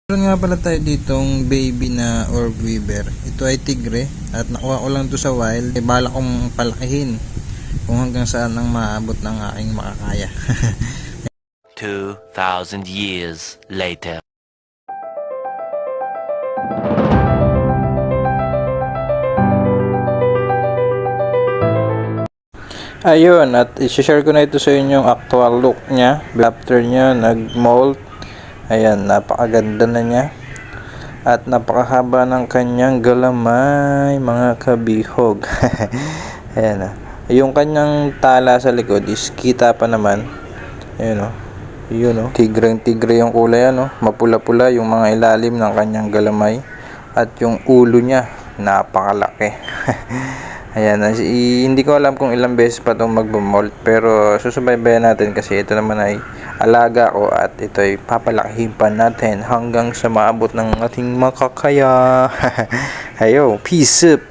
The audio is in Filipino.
Meron nga pala tayo ditong baby na orb weaver. Ito ay tigre at nakuha ko lang to sa wild. Bala kong palakihin kung hanggang saan ang maabot ng aking makakaya. 2,000 years later. Ayun, at i-share ko na ito sa inyo yung actual look niya after niya nag-molt. Ayan, napakaganda na niya at napakahaba ng kanyang galamay, mga kabihog. Ayan, yung kanyang tala sa likod is kita pa naman. Ayan, yun, tigre yung kulay, mapula-pula yung mga ilalim ng kanyang galamay at yung ulo niya napakalaki. Ayan, hindi ko alam kung ilang beses pa itong magbumolt, pero susubaybayan natin kasi ito naman ay alaga ko at ito ay papalakihin pa natin hanggang sa maabot ng ating makakaya. Ayo, peace up!